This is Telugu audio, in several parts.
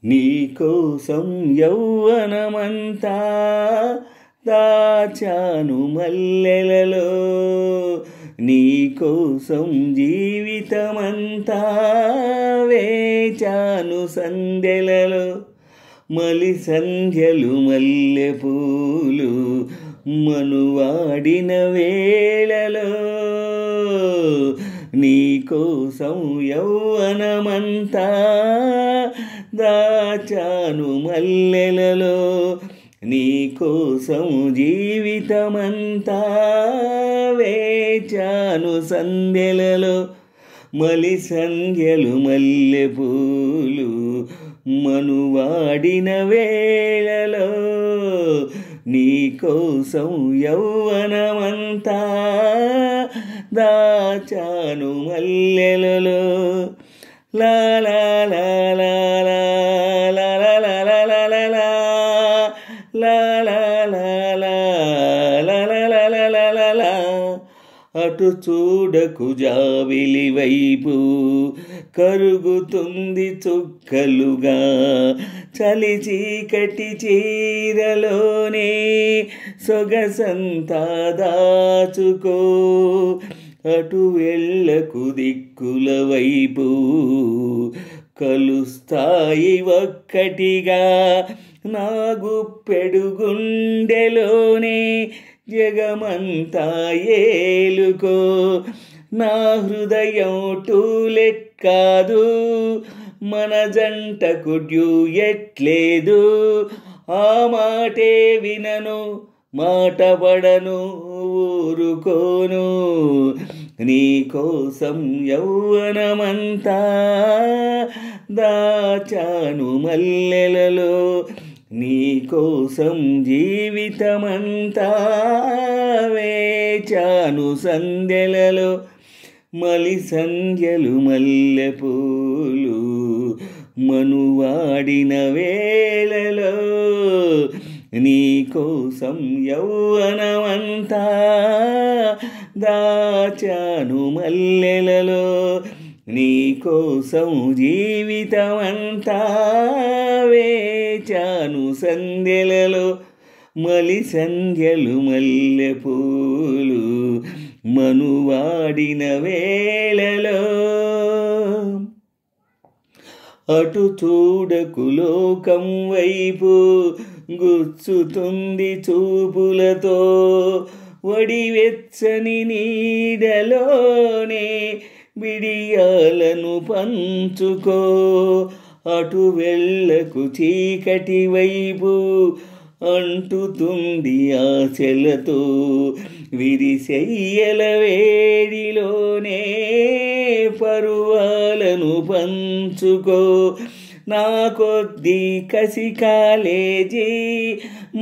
నీకోసం యౌవనమంతా దాచాను మల్లెలలో, నీకోసం జీవితమంతా వేచాను సంధ్యలలో. మలి సంధ్యలు మల్లె పూలు మనువాడిన వేళలో, నీకోసం యౌవనమంతా దాచాను మల్లెలలో, నీకోసం జీవితమంతా వేచాను సంధ్యలలో. మలి సంధ్యలు మల్లె పూలు మనువాడిన వేళలో, నీకోసం యౌవనమంతా దాచాను మల్లెలలో. లా లా లా లా లా లా లా లా లా లా లా లా లా లా లా లా లా. అటు చూడకు జాబిలి వైపు, కరుగుతుంది చుక్కలుగా చలి చీకటి చీరలోనే సొగసంతా దాచుకో. అటు వెళ్ళకు దిక్కుల వైపు, కలుస్తాయి ఒక్కటిగా నా గుప్పెడు గుండెలోనే జగమంతా ఏలుకో. నా హృదయం టూలెట్ కాదు, మన జంటకు డ్యూయెట్లేదు. ఆ మాటే వినను, మాట పడను, ఊరుకోను. నీకోసం యౌవనమంతా దాచాను మల్లెలలో, నీకోసం జీవితమంతా వేచాను సంధ్యలలో. మలి సంధ్యలు మల్లె పూలు మనువాడిన వేళలో, నీకోసం యౌవనమంతా దాచాను మల్లెలలో, నీకోసం జీవితమంతా వేచాను సంధ్యలలో. మలి సంధ్యలు మల్లె పూలు మనువాడిన వేళలో. అటు చూడకు లోకం వైపు, గుచ్చుతుంది చూపులతో వడివెచ్చని నీడలోనే బిడియాలను పంచుకో. అటు వెళ్ళకు చీకటి వైపు, అంటుతుంది ఆశలతో విరిసెయ్యల వేడిలోనే పరువాలను పంచుకో. నా కొద్ది కసి కాలేజీ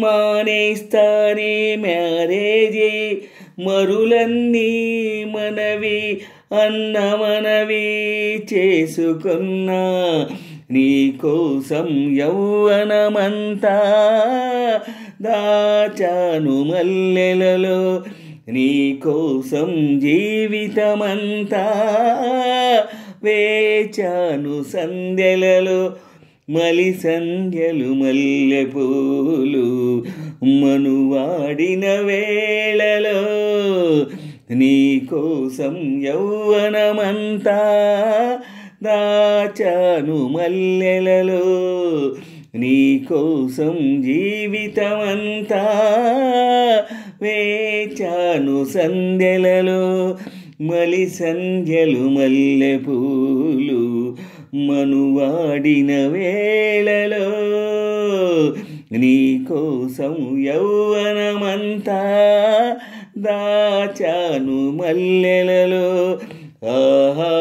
మానేస్తానే మ్యారేజీ, మరులన్నీ మనవి అన్న మనవి చేసుకున్నా. నీకోసం యౌవనమంతా దాచాను మల్లెలలో, నీకోసం జీవితమంతా వేచాను సంధ్యలలో. మలి సంధ్యలు మల్లె పూలు మనువాడిన వేళలో, నీకోసం యౌవనమంతా దాచాను మల్లెలలో, నీకోసం జీవితమంతా వేచాను సంధ్యలలో. మలి సంధ్యలు మల్లె పూలు మనువాడిన వేళలో, నీకోసం యౌవనమంతా దాచాను మల్లెలలో. ఆహా